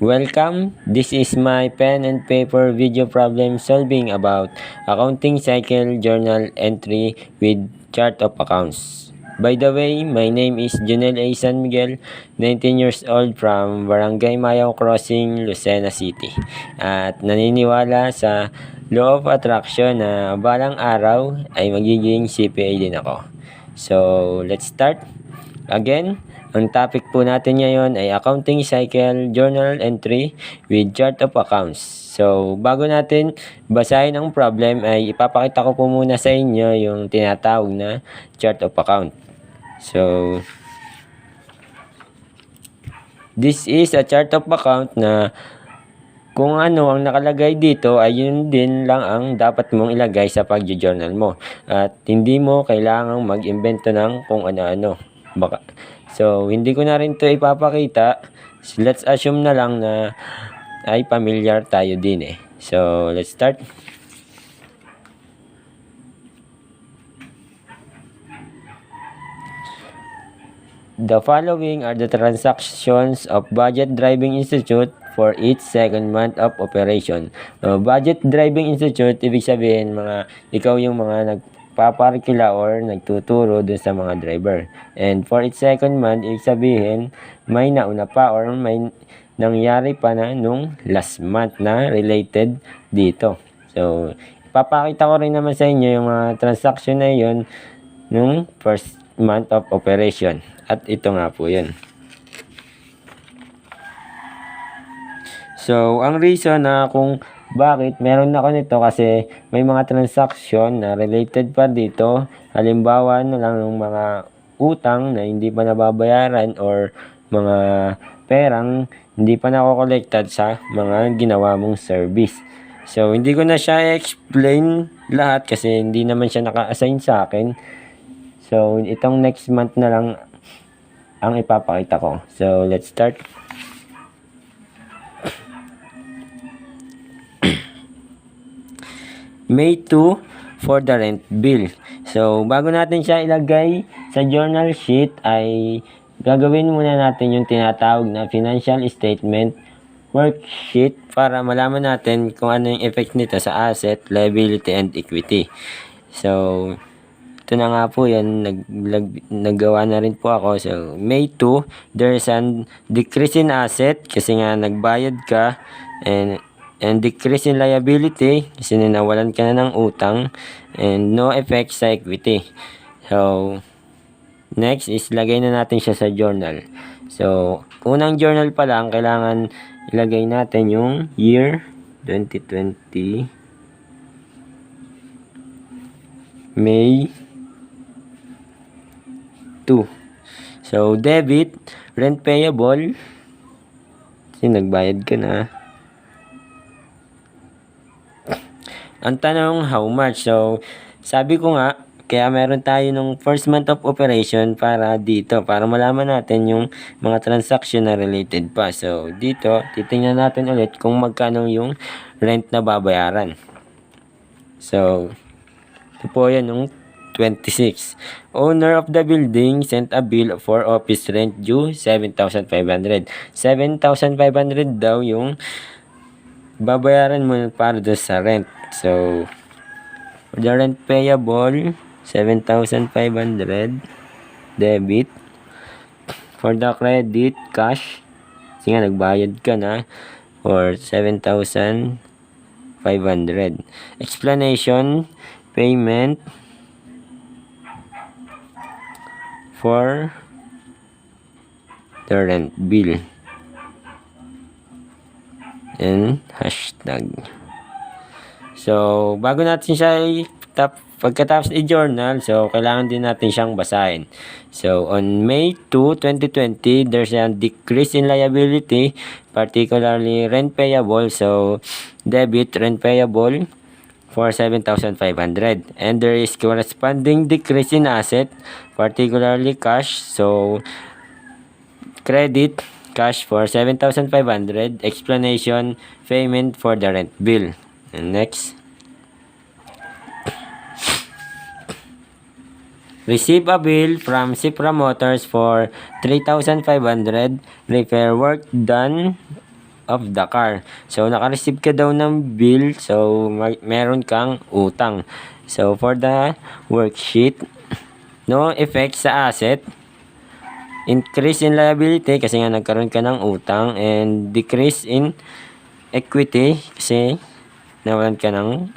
Welcome! This is my pen and paper video problem solving about accounting cycle journal entry with chart of accounts. By the way, my name is Jonnel Miguel, 19 years old from Barangay Mayaw Crossing, Lucena City. At naniniwala sa law of attraction na balang araw ay magiging CPA din ako. So, let's start. Again, ang topic po natin ngayon ay accounting cycle journal entry with chart of accounts. So, bago natin basahin ang problem ay ipapakita ko po muna sa inyo yung tinatawag na chart of account. So, this is a chart of account na kung ano ang nakalagay dito ay yun din lang ang dapat mong ilagay sa pag-journal mo. At hindi mo kailangang mag-imbento ng kung ano-ano. So, hindi ko na rin to ipapakita. So, let's assume na lang na ay familiar tayo din eh. So, let's start. The following are the transactions of Budget Driving Institute for each second month of operation. Budget Driving Institute, ibig sabihin, ikaw yung mga nagpaparkila or nagtuturo dun sa mga driver. And for each second month, ibig sabihin, may nauna pa or may nangyari pa na nung last month na related dito. So, ipapakita ko rin naman sa inyo yung mga transaction na yun nung first month of operation. At ito nga po yun. So, ang reason na kung bakit meron ako nito kasi may mga transaction na related pa dito. Halimbawa na lang ng mga utang na hindi pa nababayaran or mga perang hindi pa nakokolektad sa mga ginawa mong service. So, hindi ko na siya explain lahat kasi hindi naman siya naka-assign sa akin. So, itong next month na lang ang ipapakita ko. So, let's start. May 2 for the rent bill. So, bago natin siya ilagay sa journal sheet ay gagawin muna natin yung tinatawag na financial statement worksheet para malaman natin kung ano yung effect nito sa asset, liability, and equity. So, ito na nga po yan, naggawa na rin po ako. So, May 2, there's a decrease in asset kasi nga nagbayad ka and decrease in liability kasi nawalan ka na ng utang and no effect sa equity. So, next is lagay na natin siya sa journal. So, unang journal pa lang, kailangan ilagay natin yung year 2020 May 2. So, debit, rent payable. Kasi nagbayad ka na. Ang tanong, how much? So, sabi ko nga, kaya meron tayo nung first month of operation para dito. Para malaman natin yung mga transaction na related pa. So, dito, titingnan natin ulit kung magkano yung rent na babayaran. So, ito po yan yung 26. Owner of the building sent a bill for office rent due 7,500. 7,500 daw yung babayaran mo para doon sa rent. So, for the rent payable, 7,500 debit. For the credit, cash. Kasi nga nagbayad ka na for 7,500. Explanation, payment for the rent bill and hashtag. So, bago natin siya pagkatapos i-journal, so kailangan din natin siyang basahin. So, on May 2, 2020, there's a decrease in liability, particularly rent payable. So, debit rent payable for 7,500, and there is corresponding decrease in asset, particularly cash. So, credit cash for 7,500. Explanation, payment for the rent bill. And next, receive a bill from Cipra Motors for 3,500. Repair work done of the car. So, naka-receive ka daw ng bill. So, meron kang utang. So, for the worksheet, no effect sa asset, increase in liability kasi nga nagkaroon ka ng utang, and decrease in equity kasi nawalan ka ng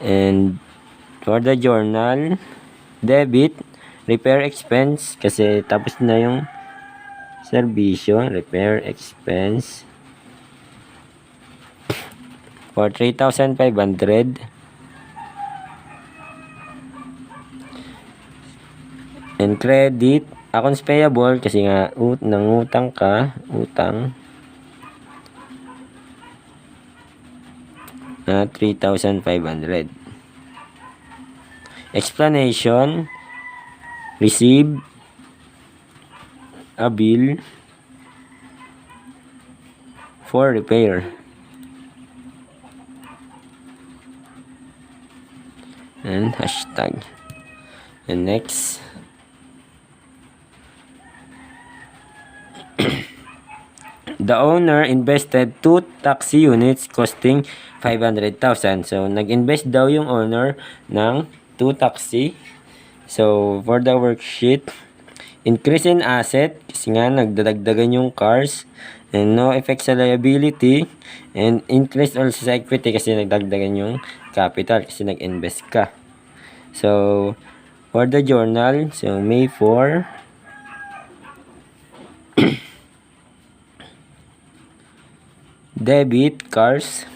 and for the journal, debit, repair expense kasi tapos na yung serbisyo, repair expense for 3,500. And credit, accounts payable kasi nga nangutang ka, utang na 3,500. Explanation, receive a bill for repair. And hashtag. And next, the owner invested 2 taxi units costing 500,000. So, nag-invest daw yung owner ng 2 taxi. So, for the worksheet, increase in asset kasi nga nagdadagdagan yung cars, and no effect sa liability, and increase also sa equity kasi nagdagdagan yung capital kasi nag-invest ka. So, for the journal, so May 4, debit cars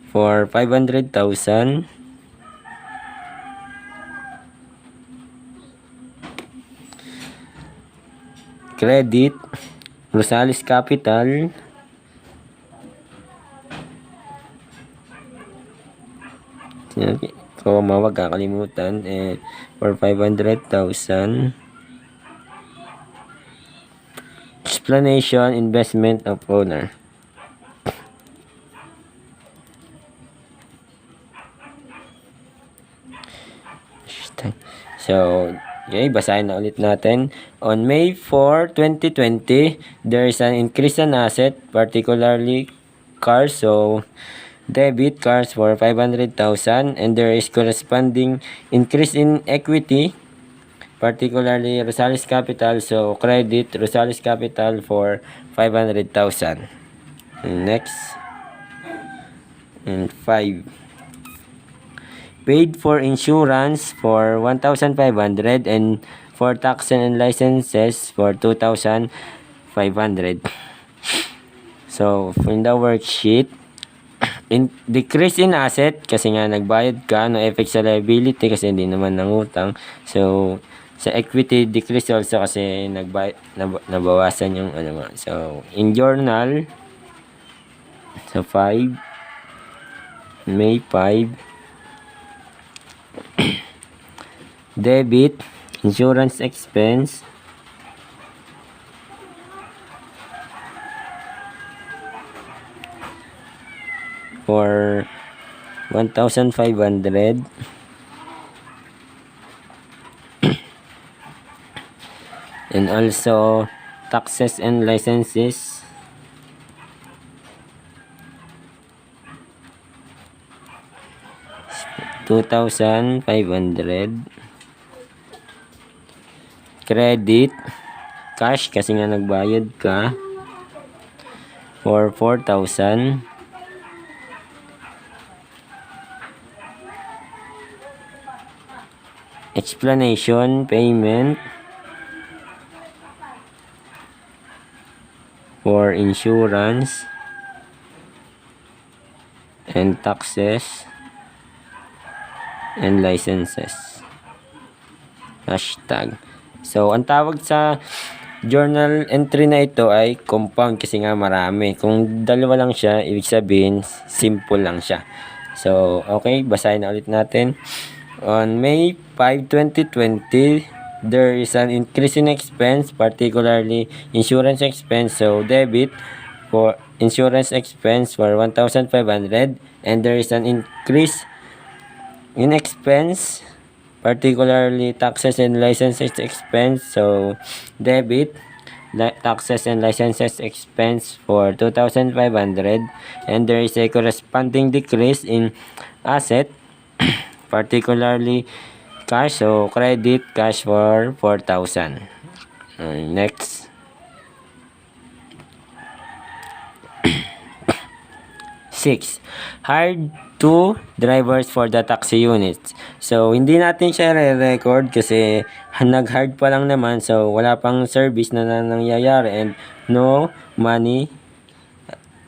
for 500,000. Credit, Rosales Capital wag kakalimutan for 500,000. Explanation, investment of owner. So, okay, basahin na ulit natin. On May 4, 2020, there is an increase in asset, particularly cars. So, debit cars for 500,000, and there is corresponding increase in equity, particularly Rosales Capital. So, credit Rosales Capital for 500,000. Next. And 5. Paid for insurance for 1,500 and for tax and licenses for 2,500. So, in the worksheet, decrease in asset kasi nga nagbayad ka, no effect sa liability kasi hindi naman nangutang. So, sa equity, decrease also kasi nabawasan yung So, in journal, so 5, May 5, debit, insurance expense for 1,500. And also taxes and licenses $2,500. Credit, cash kasi nga nagbayad ka for 4,000. Explanation, payment for insurance and taxes and licenses. Hashtag. So, ang tawag sa journal entry na ito ay compound kasi nga marami. Kung dalawa lang siya, ibig sabihin, simple lang siya. So, okay, basahin na ulit natin. On May 5, 2020, there is an increase in expense, particularly insurance expense. So, debit for insurance expense for 1,500, and there is an increase in expense, particularly taxes and licenses expense. So, debit taxes and licenses expense for 2,500, and there is a corresponding decrease in asset, particularly cash, so credit cash for 4,000. Next. 6. Hired 2 drivers for the taxi units. So, hindi natin siya re-record kasi nag-hard pa lang naman. So, wala pang service na nangyayari and no money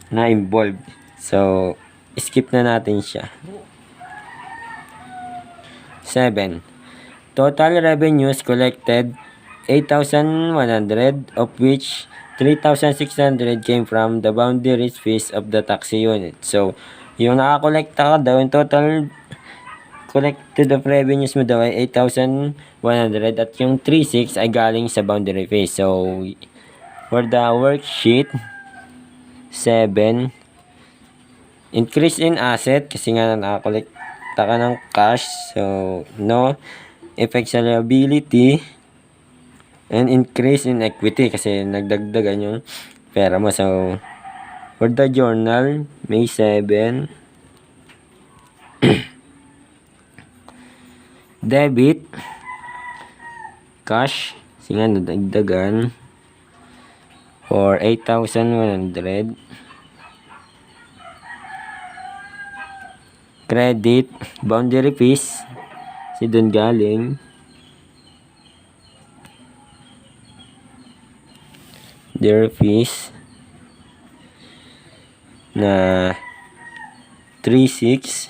na involved. So, skip na natin siya. 7. Total revenues collected 8,100, of which 3,600 came from the boundary fees of the taxi unit. So, yung nakakolekta ka daw, yung total collected of revenues mo daw ay 8,100 at yung 3,600 ay galing sa boundary fees. So, for the worksheet, 7, increase in asset kasi nga nakakolekta ka ng cash. So, no effects sa liability. And increase in equity kasi nagdagdagan yung pera mo. So, for the journal, May 7, debit, cash, kasi nga nadagdagan, for 8,100. Credit, boundary fees, kasi dun galing. Their fees na 3,600.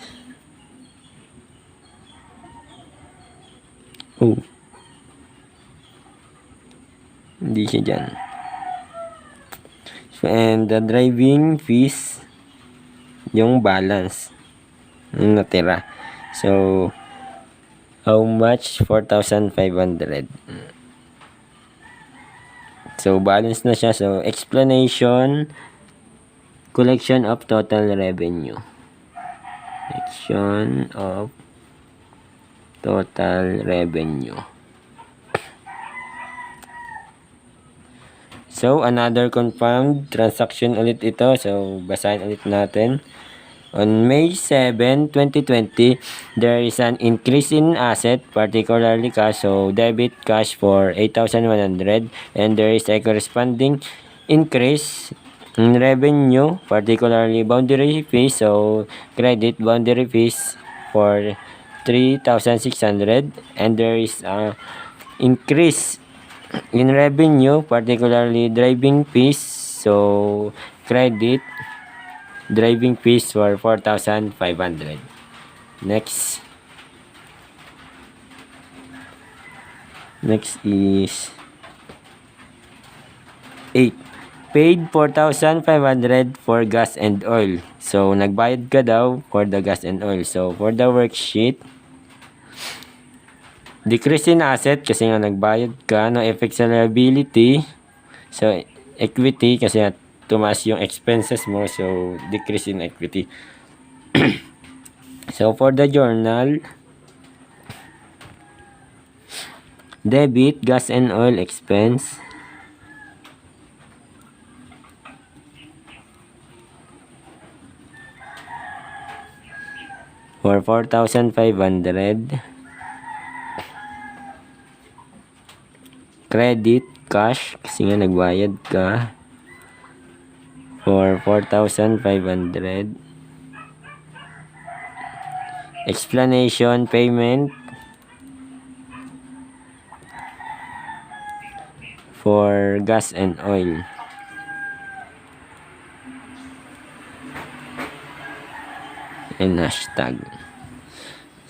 Oh, hindi siya dyan. And the driving fees, yung balance yung natira. So, how much? 4,500. So, balance na siya. So, explanation, collection of total revenue. Collection of total revenue. So, another confirmed transaction ulit ito. So, basahin ulit natin. On May 7, 2020, there is an increase in asset, particularly cash, so debit cash for 8,100, and there is a corresponding increase in revenue, particularly boundary fees, so credit boundary fees for 3,600, and there is a increase in revenue, particularly driving fees, so credit driving fees for 4,500. Next is 8. Paid 4,500 for gas and oil. So, nagbayad ka daw for the gas and oil. So, for the worksheet, decrease in asset kasi nga nagbayad ka. No effect sa liability. So, equity kasi tumaas yung expenses mo, so decrease in equity. So for the journal, debit gas and oil expense for 4,500. Credit cash kasi nga nagbayad ka for 4,500. Explanation payment for gas and oil. And hashtag.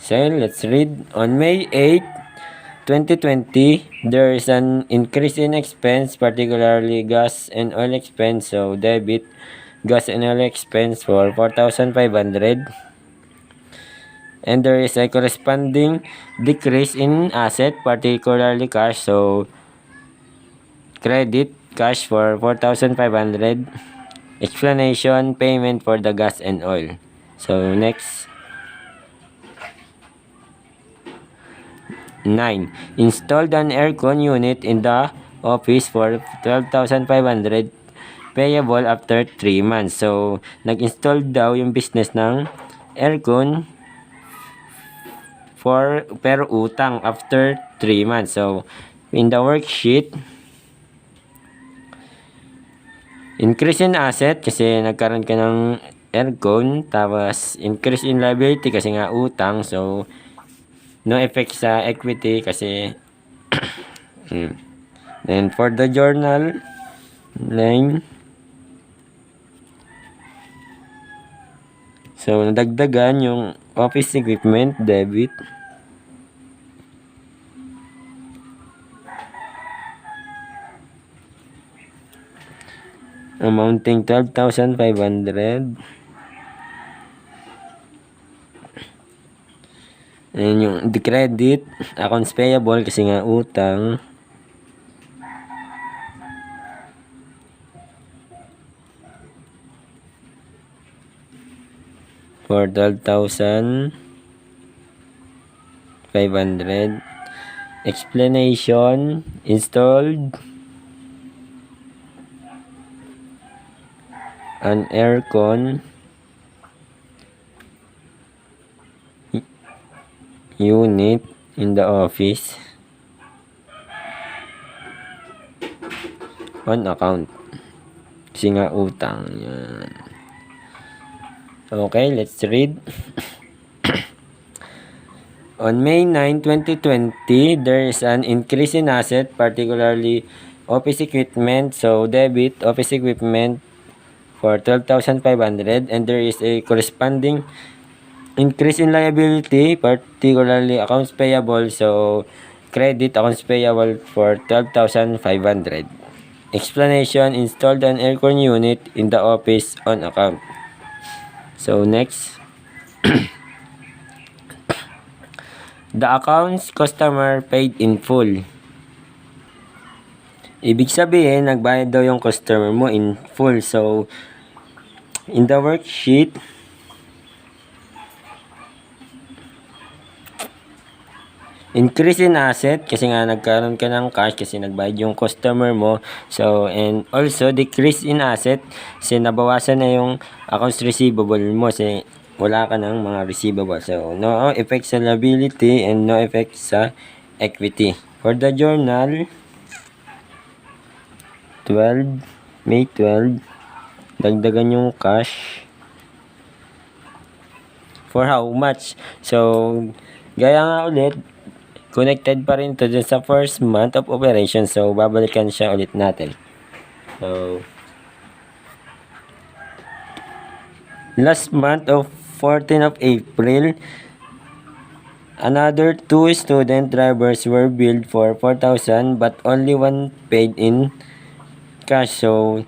So let's read. On May 8, 2020, there is an increase in expense, particularly gas and oil expense. So, debit gas and oil expense for 4,500. And there is a corresponding decrease in asset, particularly cash. So, credit cash for 4,500. Explanation, payment for the gas and oil. So, next. 9. Installed an aircon unit in the office for 12,500 payable after 3 months. So, nag-install daw yung business ng aircon per utang after 3 months. So, in the worksheet, increase in asset kasi nagkaroon ka ng aircon, tapos increase in liability kasi nga utang. So, no effect sa equity kasi then for the journal line, so nadagdagan yung office equipment debit amounting 12,500. And yung the credit accounts payable kasi nga utang for 12,500. Explanation: installed an aircon unit in the office on account kasi nga utang. Yan. Okay, let's read. On May 9, 2020, there is an increase in asset, particularly office equipment. So, debit office equipment for 12,500, and there is a corresponding increase in liability, particularly accounts payable. So, credit accounts payable for 12,500. Explanation: installed an aircon unit in the office on account. So, next. The accounts customer paid in full. Ibig sabihin, nagbayad daw yung customer mo in full. So, in the worksheet, increase in asset kasi nga nagkaroon ka ng cash kasi nagbayad yung customer mo. So, and also decrease in asset kasi nabawasan na yung accounts receivable mo kasi wala ka ng mga receivable. So, no effect sa liability and no effect sa equity. For the journal, May 12, dagdagan yung cash. For how much? So, gaya nga ulit, connected pa rin to dun sa first month of operation. So, babalikan siya ulit natin. So, last month of 14 of April, another 2 student drivers were billed for 4,000 but only one paid in cash. So,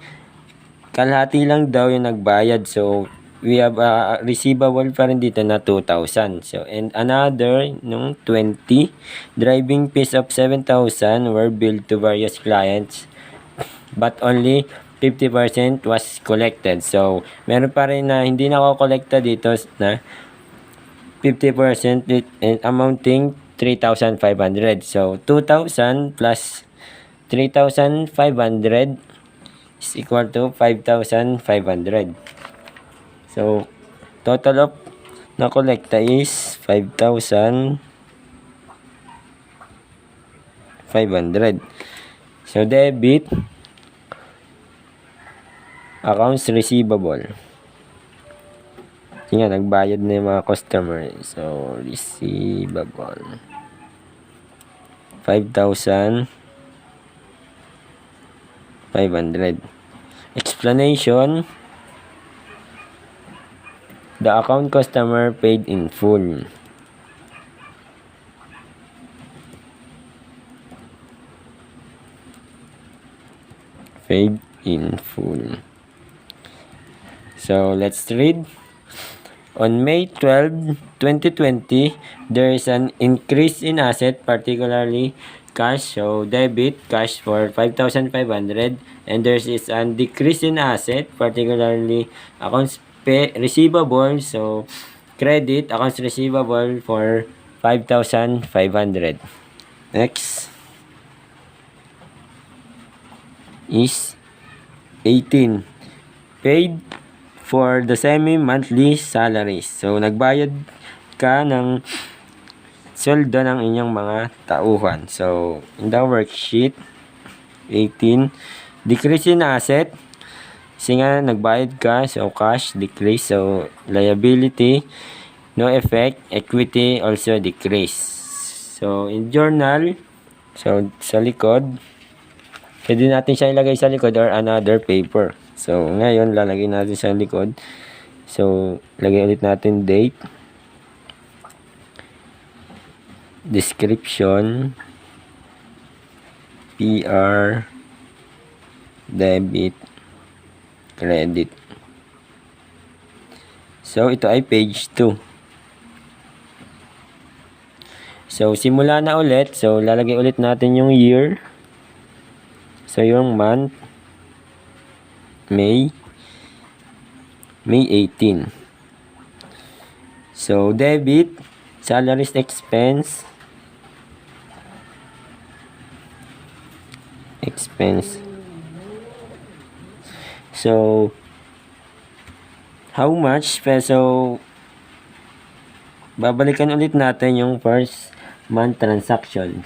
kalahati lang daw yung nagbayad. So, we have a receivable pa rin dito na 2,000. So, and another, 20 driving fees of 7,000 were billed to various clients but only 50% was collected. So, meron pa rin na hindi nako-collecta dito na 50% and amounting 3,500. So, 2,000 plus 3,500 is equal to 5,500. So, total of na kolekta is 5,500. So, debit accounts receivable. Kasi nga, nagbayad na yung mga customer. So, receivable. 5,500. Explanation: the account customer paid in full. Paid in full. So, let's read. On May 12, 2020, there is an increase in asset, particularly cash. So, debit cash for 5,500, and there is an decrease in asset, particularly accounts receivable. So, credit accounts receivable for 5,500. Next. is 18. Paid for the semi-monthly salaries. So, nagbayad ka ng sweldo ng inyong mga tauhan. So, in the worksheet, 18. Decrease in asset. Kasi nga, nagbayad ka. So, cash, decrease. So, liability, no effect. Equity, also decrease. So, in journal, so, sa likod, pwede natin siya ilagay sa likod or another paper. So, ngayon, lalagay natin sa likod. So, lagay ulit natin date. Description. PR. Debit. Credit. So, ito ay page 2. So, simula na ulit. So, lalagay ulit natin yung year. So, yung month. May 18. So, debit. Salaries expense. So, how much peso? Babalikan ulit natin yung first month transaction.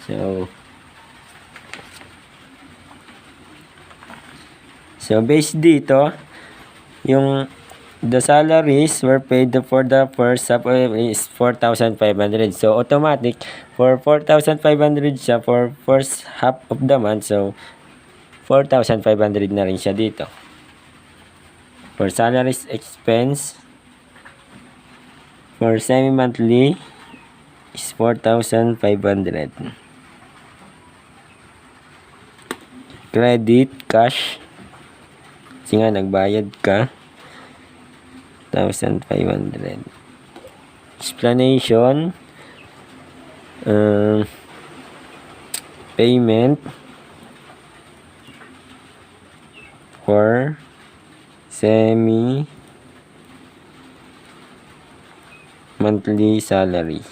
So based dito, yung the salaries were paid for the first half is 4,500. So automatic, for 4,500 siya for first half of the month. So 4,500 na rin siya dito. For salaries expense, for semi-monthly is 4,500. Credit, cash. Kasi nga, nagbayad ka. 1,500. Explanation. Payment for semi-monthly salaries.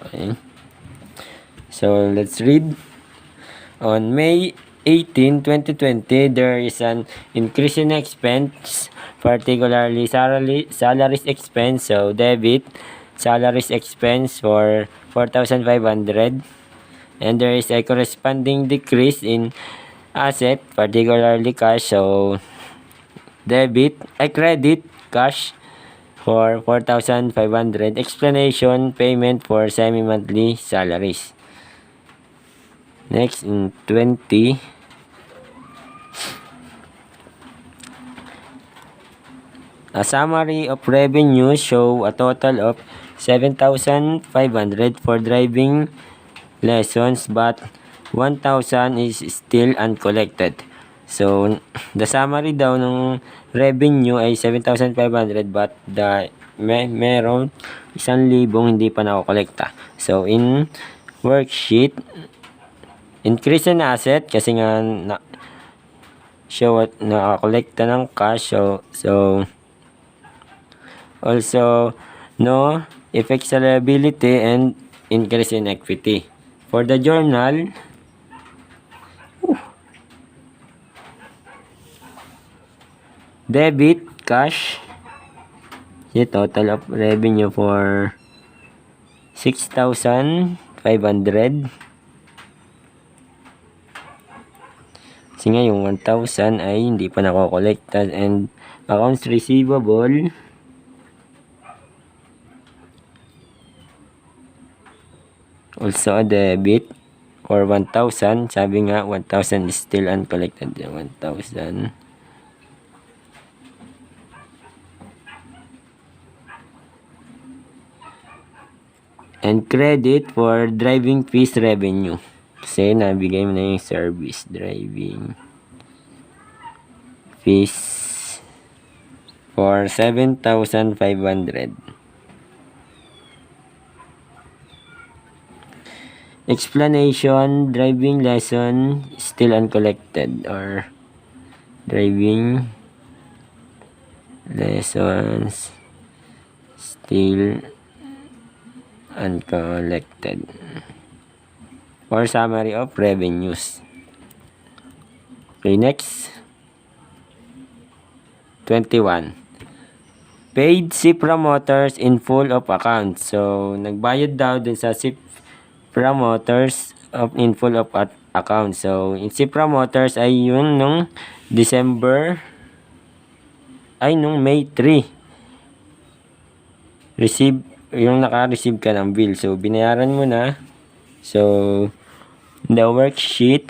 Okay. So, let's read. On May 18, 2020, there is an increase in expense, particularly salaries expense. So, debit, salaries expense for 4,500. And there is a corresponding decrease in asset, particularly cash. So, credit, cash for 4,500. Explanation, payment for semi-monthly salaries. Next, in 20, a summary of revenue show a total of 7,500 for driving lessons, but 1,000 is still uncollected. So, the summary daw ng revenue ay 7,500 but meron 1,000 hindi pa nakokolekta. So, in worksheet, increase in asset kasi nga show at nakakolekta ng cash. So also no effect sa liability and increase in equity. For the journal, debit, cash, the total of revenue for 6,500. Kasi nga yung 1,000 ay hindi pa nakokolekta. And accounts receivable, also a debit for 1,000. Sabi nga 1,000 is still uncollected. 1,000. And credit for driving fees revenue. Kasi nabigay mo na yung service driving fees for 7,500. Explanation, driving lesson still uncollected, or driving lessons still uncollected. Or summary of revenues. Okay, next. 21. Paid Cipra Motors in full of account. So, nagbayad daw dun sa Cipra Motors in full of account. So, in Cipra Motors ay yun nung May 3. Yung naka-receive ka ng bill. So, binayaran mo na. So, the worksheet,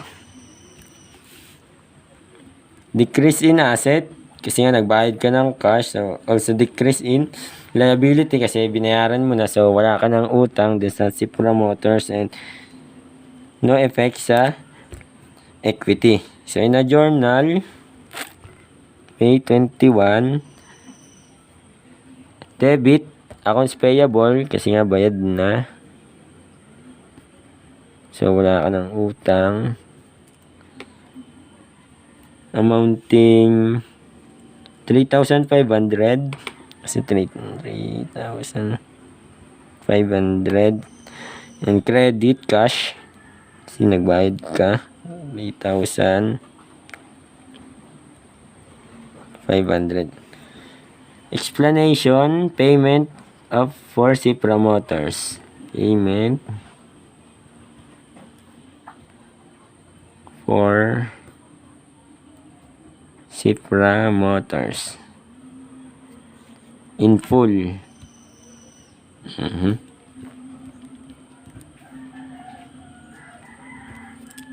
decrease in asset, kasi nga nagbayad ka ng cash. So, also decrease in liability kasi binayaran mo na. So, wala ka ng utang dun sa Cipra Motors and no effect sa equity. So, in a journal, May 21, debit, accounts payable, kasi nga bayad na. So, wala ka ng utang. Amounting 3,500 kasi 3,500 and credit cash kasi nagbayad ka 3,500. Explanation, payment of for Cipra Motors. Payment for Cipra Motors in full.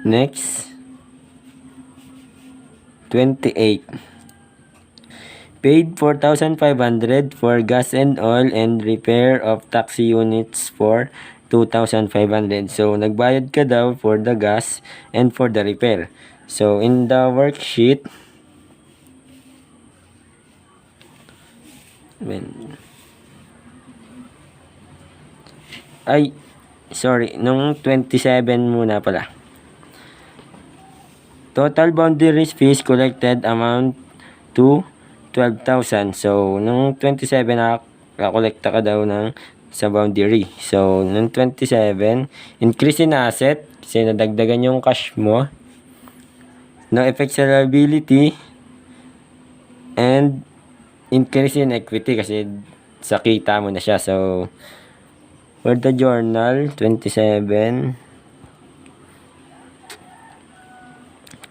Next, 28. Paid 4,500 for gas and oil and repair of taxi units for 2,500. So, nagbayad ka daw for the gas and for the repair. So, in the worksheet, nung 27 muna pala. Total boundaries fees collected amount to 12,000. So, nung 27 nakakolekta ka daw sa boundary. So, nung 27, increase in asset kasi nadagdagan yung cash mo. No effect sa liability and increase in equity kasi sa kita mo na siya. So, for the journal, 27,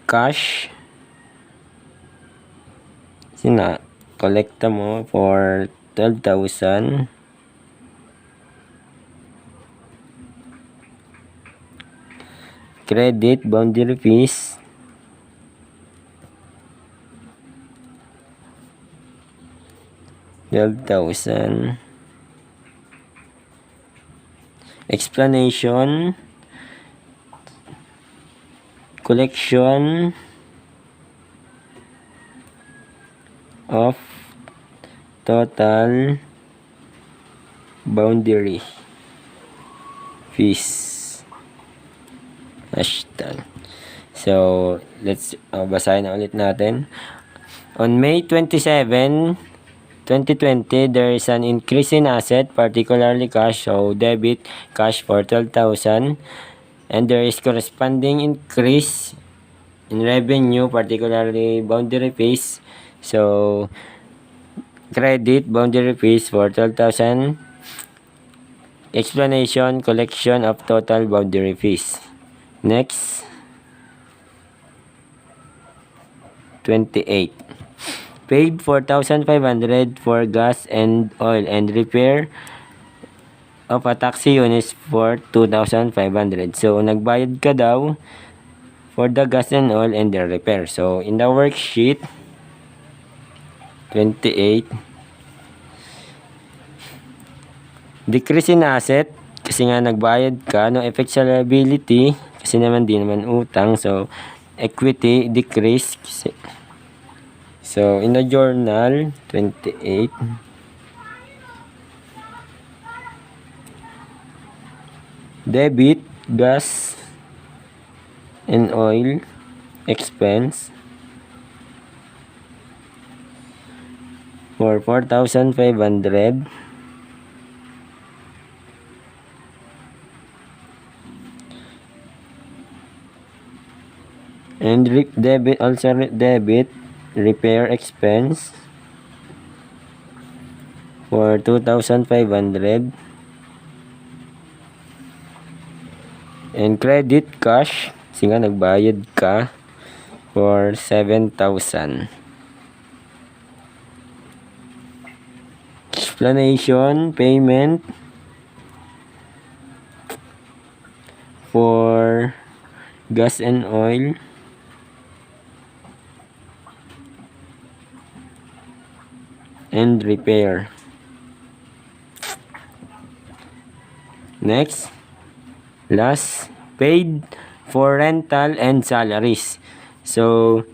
cash, kolekta mo for 12,000. Credit, boundary fees, $12,000. Explanation, collection of total boundary fees. Hashtag. So, let's basahin na ulit natin. On May 27, 2020, there is an increase in asset, particularly cash, so debit cash for 12,000, and there is corresponding increase in revenue, particularly boundary fees, so credit boundary fees for 12,000. Explanation, collection of total boundary fees. Next, 28. Paid 4,500 for gas and oil and repair of a taxi unit for 2,500. So, nagbayad ka daw for the gas and oil and the repair. So, in the worksheet, 28, decrease in asset, kasi nga nagbayad ka, no effect sa liability, kasi naman di naman utang, so, equity, decrease, so, in the journal, 28, debit, gas, and oil, expense, for 4,500, And debit, also debit repair expense for 2,500. And credit cash, kasi nga nagbayad ka, for 7,000. Explanation, payment for gas and oil and repair. Next, last, paid for rental and salaries. So,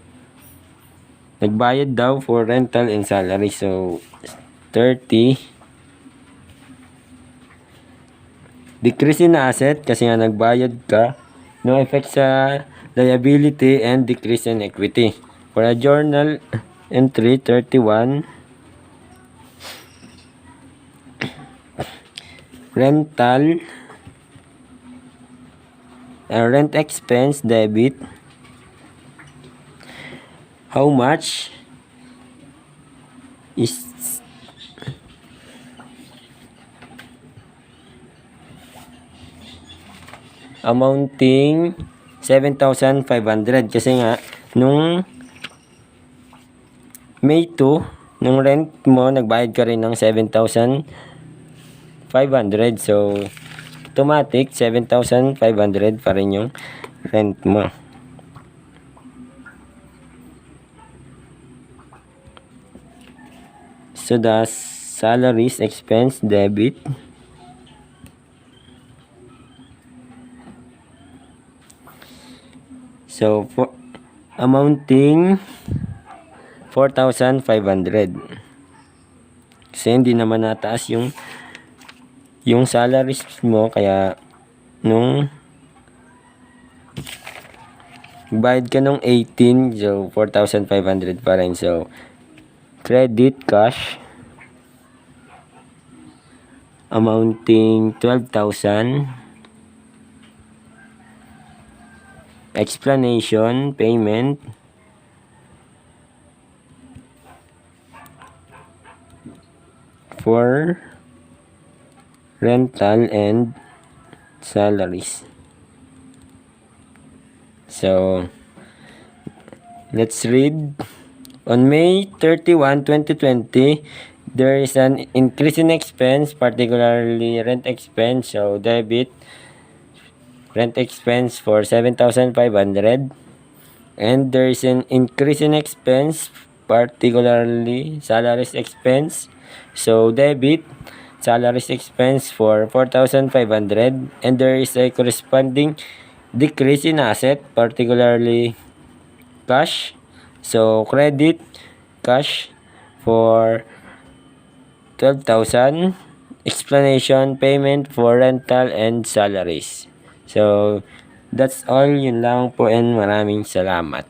nagbayad daw for rental and salary. So, 30. Decrease in asset kasi nga nagbayad ka. No effect sa liability and decrease in equity. For a journal entry, 31. Rental, rent expense, debit. How much is amounting 7,500 kasi nga nung May 2 nung rent mo nagbayad ka rin ng 7,500, so automatic 7,500 pa rin yung rent mo. So the salaries expense, debit. So for amounting 4,500. Kasi hindi naman nataas yung salaries mo, kaya nung bayad ka nung 18, so 4,500 pa rin. So credit cash amounting 12,000. Explanation, payment for rental and salaries. So let's read. On May 31, 2020, there is an increase in expense, particularly rent expense. So debit rent expense for 7,500, and there is an increase in expense, particularly salaries expense. So debit salaries expense for 4,500, and there is a corresponding decrease in asset, particularly cash. So credit cash for 12,000. Explanation, payment for rental and salaries. So that's all, yun lang po, and maraming salamat.